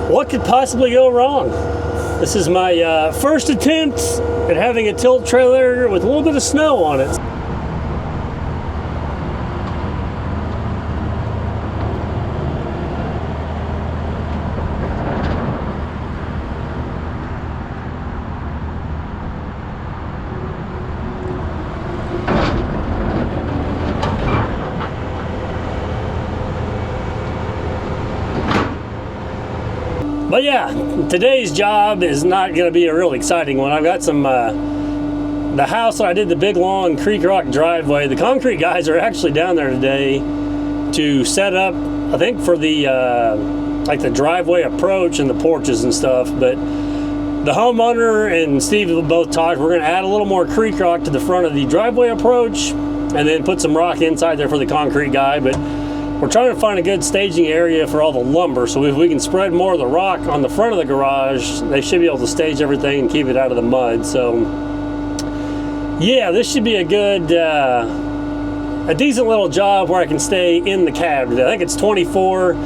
what could possibly go wrong? This is my first attempt at having a tilt trailer with a little bit of snow on it. But yeah, today's job is not going to be a real exciting one. I've got some, the house that I did the big long creek rock driveway, the concrete guys are actually down there today to set up, I think for the, like the driveway approach and the porches and stuff. But the homeowner and Steve both talked, we're going to add a little more creek rock to the front of the driveway approach and then put some rock inside there for the concrete guy. But we're trying to find a good staging area for all the lumber, so if we can spread more of the rock on the front of the garage, they should be able to stage everything and keep it out of the mud. So yeah, this should be a good, a decent little job where I can stay in the cab today. I think it's 24.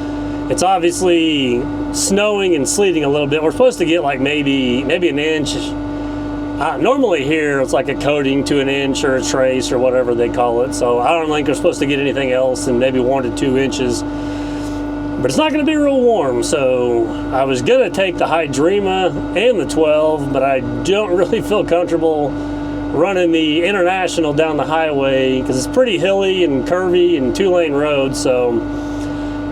It's obviously snowing and sleeting a little bit. We're supposed to get like maybe an inch. Normally here it's like a coating to an inch or a trace or whatever they call it, so I don't think we're supposed to get anything else in maybe 1 to 2 inches, but it's not going to be real warm. So I was going to take the Hydrema and the 12, but I don't really feel comfortable running the International down the highway because it's pretty hilly and curvy and 2-lane road, so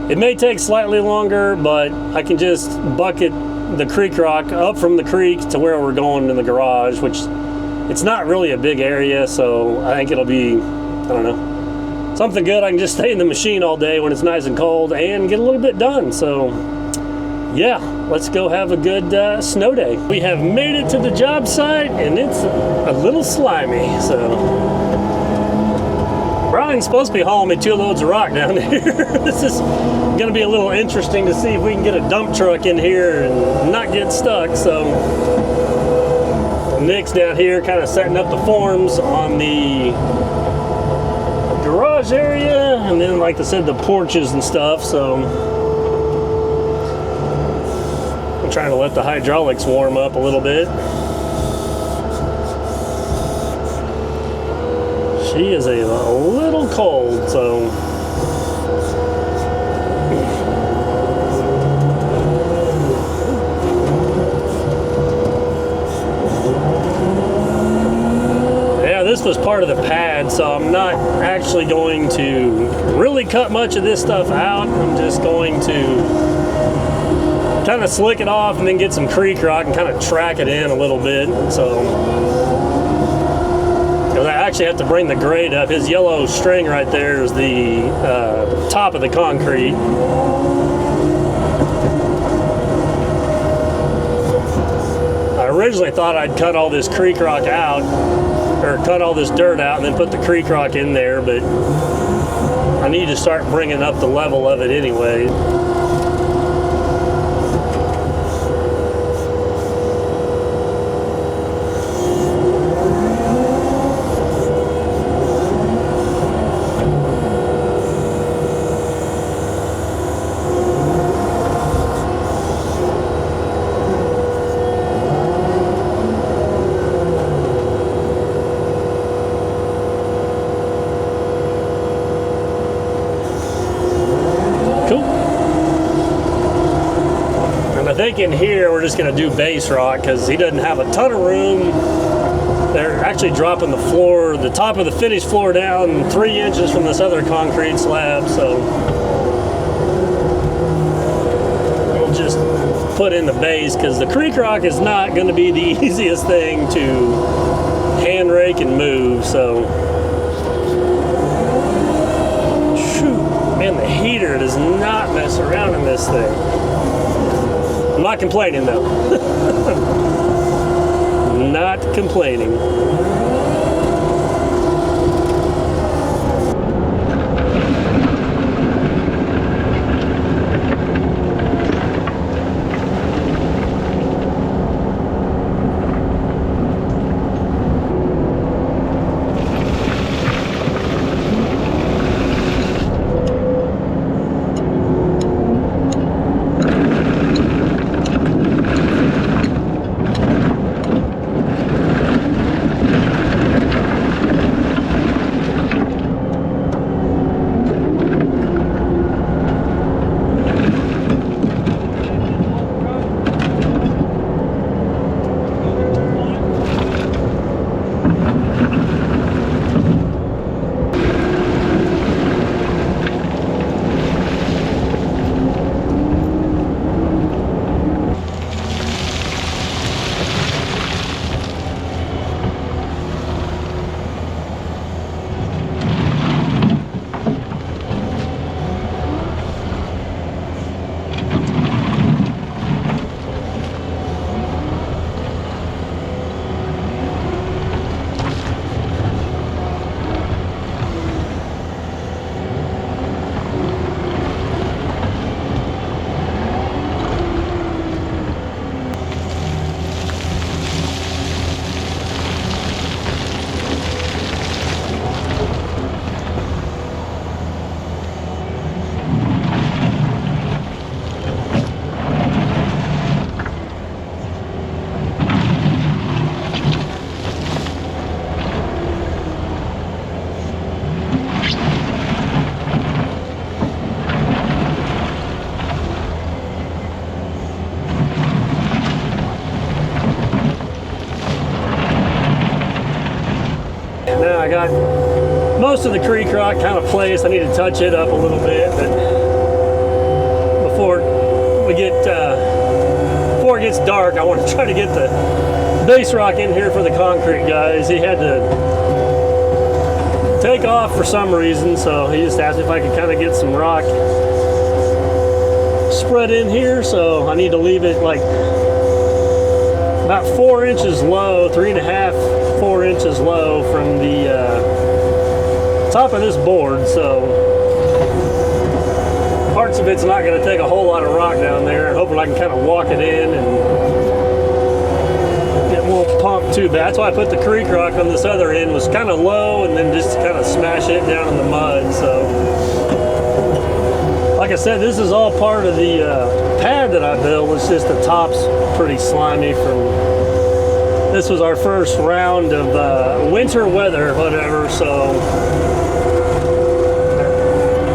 it may take slightly longer, but I can just bucket the creek rock up from the creek to where we're going in the garage, which it's not really a big area, so I think it'll be, I don't know, something good. I can just stay in the machine all day when it's nice and cold and get a little bit done. So yeah, let's go have a good snow day. We have made it to the job site and it's a little slimy, so Brian's supposed to be hauling me 2 loads of rock down here. This is going to be a little interesting to see if we can get a dump truck in here and not get stuck. So Nick's down here kind of setting up the forms on the garage area and then, like I said, the porches and stuff. So I'm trying to let the hydraulics warm up a little bit. She is a little cold, so yeah, this was part of the pad, so I'm not actually going to really cut much of this stuff out. I'm just going to kind of slick it off and then get some creek rock and kind of track it in a little bit. So I actually have to bring the grade up. His yellow string right there is the top of the concrete. I originally thought I'd cut all this creek rock out, or cut all this dirt out and then put the creek rock in there, but I need to start bringing up the level of it anyway. I think in here we're just going to do base rock because he doesn't have a ton of room. They're actually dropping the floor, the top of the finished floor down 3 inches from this other concrete slab, so we'll just put in the base because the creek rock is not going to be the easiest thing to hand rake and move. So man, the heater does not mess around in this thing. I'm not complaining though. Not complaining. got most of the creek rock kind of placed. I need to touch it up a little bit, but before it gets dark, I want to try to get the base rock in here for the concrete guys. He had to take off for some reason, so he just asked if I could kind of get some rock spread in here. So I need to leave it like about 4 inches low, 3.5, 4 inches low from the top of this board. So parts of it's not going to take a whole lot of rock down there. Hoping I can kind of walk it in and it won't pump too bad. That's why I put the creek rock on this other end, was kind of low, and then just kind of smash it down in the mud. So like I said, this is all part of the pad that I built. It's just the top's pretty slimy from, this was our first round of winter weather, whatever, so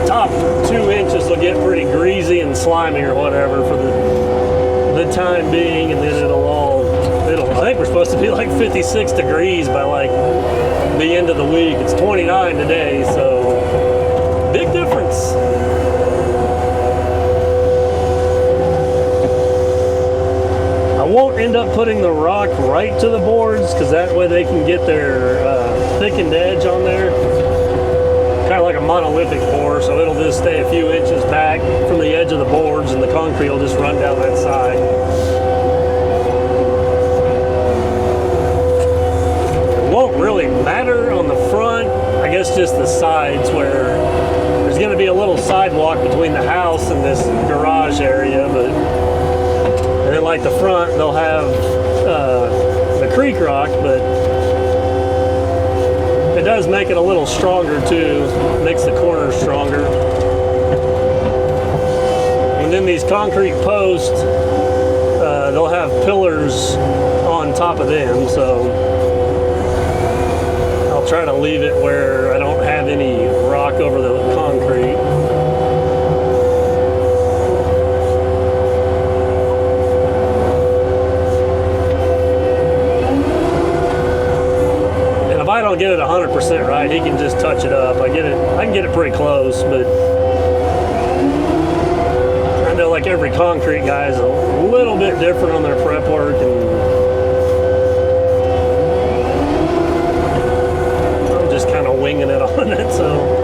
top 2 inches will get pretty greasy and slimy or whatever for the time being, and then I think we're supposed to be like 56 degrees by like the end of the week. It's 29 today, so big difference. I won't end up putting the rock right to the boards, because that way they can get their thickened edge on there. Kind of like a monolithic pour, so it'll just stay a few inches back from the edge of the boards, and the concrete will just run down that side. It won't really matter on the front, I guess just the sides, where there's going to be a little sidewalk between the house and this garage area, but and then like the front, they'll have the creek rock, but it does make it a little stronger too, makes the corners stronger. And then these concrete posts, they'll have pillars on top of them, so I'll try to leave it where I don't have any rock over the concrete. If I don't get it 100% right, he can just touch it up. I can get it pretty close, but I know like every concrete guy is a little bit different on their prep work, and I'm just kind of winging it on it, so.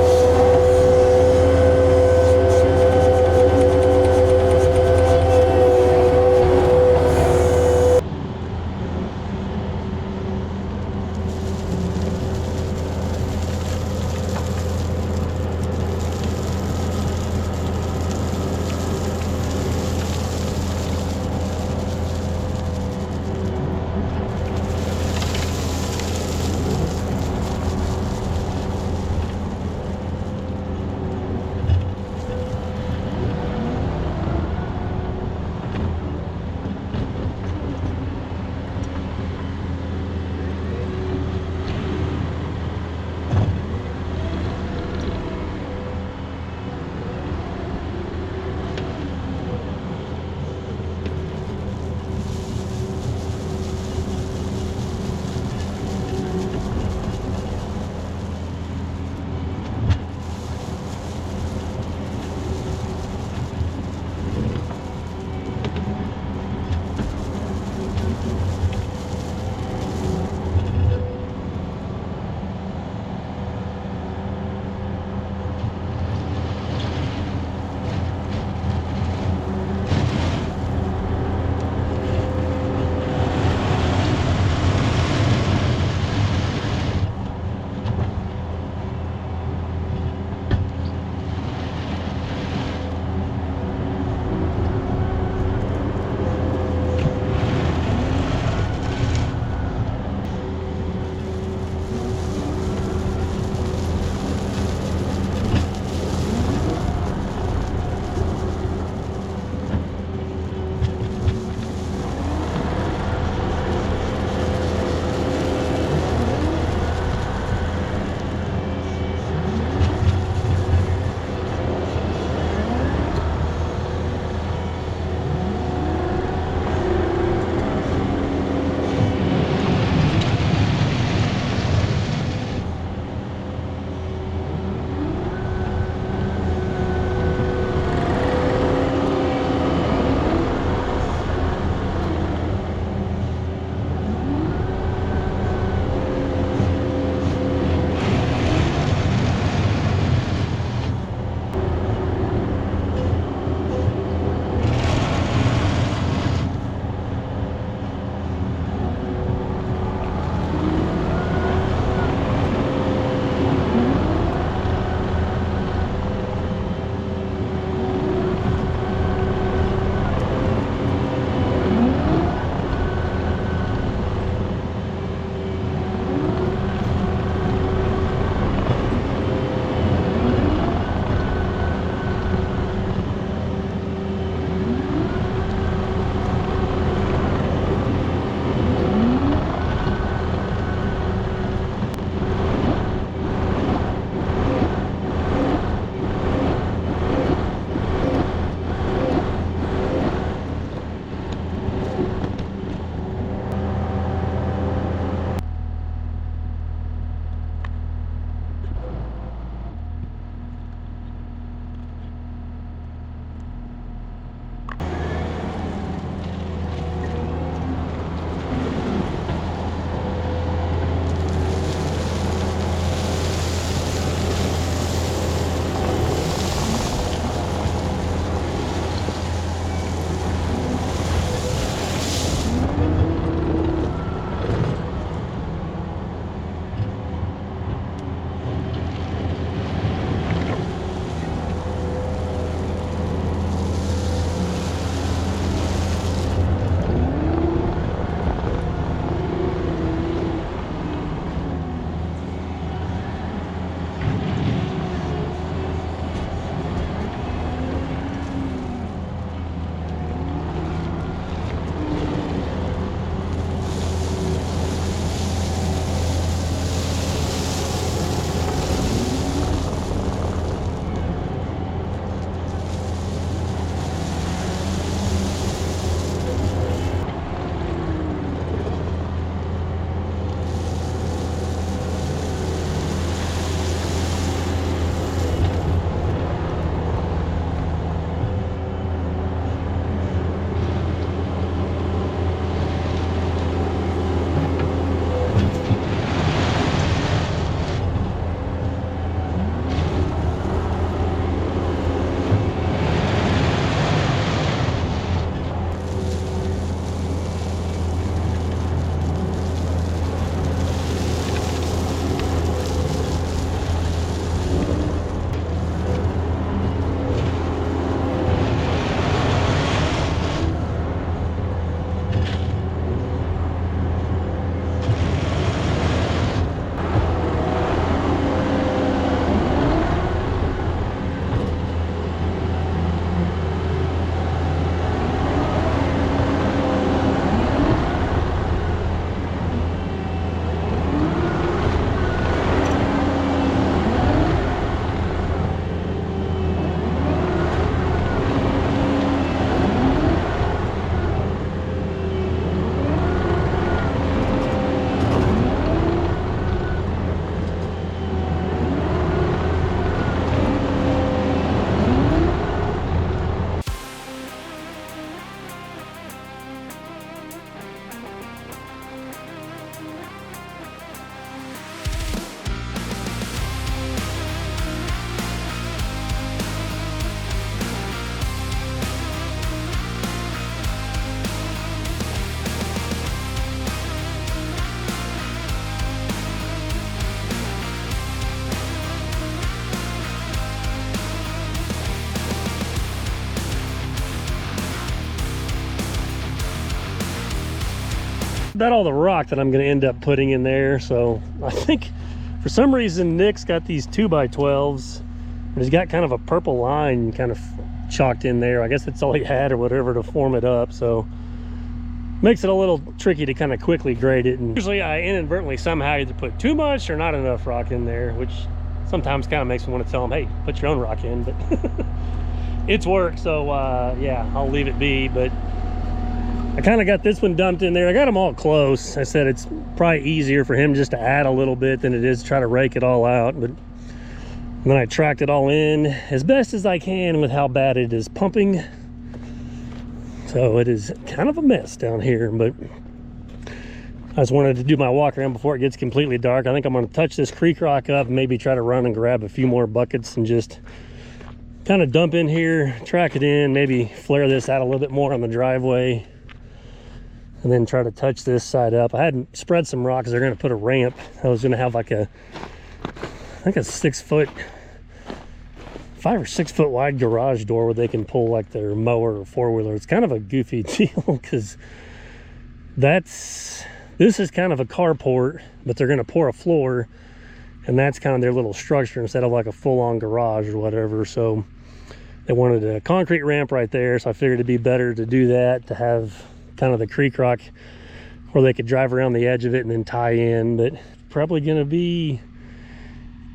About all the rock that I'm going to end up putting in there. So I think for some reason Nick's got these 2x12s and he's got kind of a purple line kind of chalked in there. I guess that's all he had or whatever to form it up, so makes it a little tricky to kind of quickly grade it. And usually I inadvertently somehow either put too much or not enough rock in there, which sometimes kind of makes me want to tell them, hey, put your own rock in, but it's work, so yeah, I'll leave it be. But I kind of got this one dumped in there. I got them all close. I said it's probably easier for him just to add a little bit than it is to try to rake it all out. But then I tracked it all in as best as I can with how bad it is pumping. So it is kind of a mess down here, but I just wanted to do my walk around before it gets completely dark. I think I'm going to touch this creek rock up, maybe try to run and grab a few more buckets and just kind of dump in here, track it in, maybe flare this out a little bit more on the driveway, and then try to touch this side up. I hadn't spread some rock because they're going to put a ramp. I was going to have like a, I think a 5 or 6 foot wide garage door where they can pull like their mower or four-wheeler. It's kind of a goofy deal because this is kind of a carport, but they're going to pour a floor, and that's kind of their little structure instead of like a full-on garage or whatever. So they wanted a concrete ramp right there, so I figured it'd be better to do that, to have kind of the creek rock where they could drive around the edge of it and then tie in. But probably going to be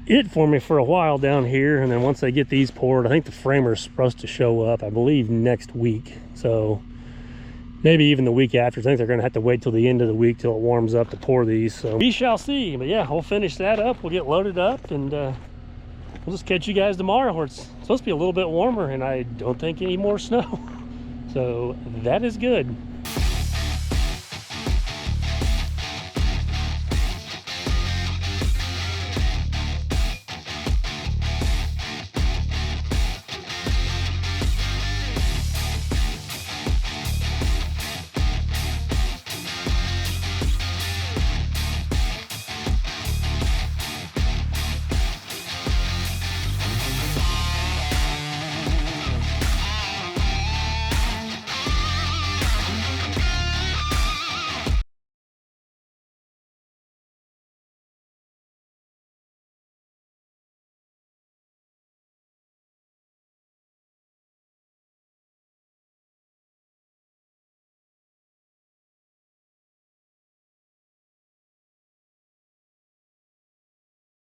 it for me for a while down here, and then once they get these poured, I think the framer's supposed to show up, I believe, next week. So maybe even the week after. I think they're going to have to wait till the end of the week till it warms up to pour these, so we shall see. But yeah, we'll finish that up, we'll get loaded up, and we'll just catch you guys tomorrow, where it's supposed to be a little bit warmer and I don't think any more snow. So that is good.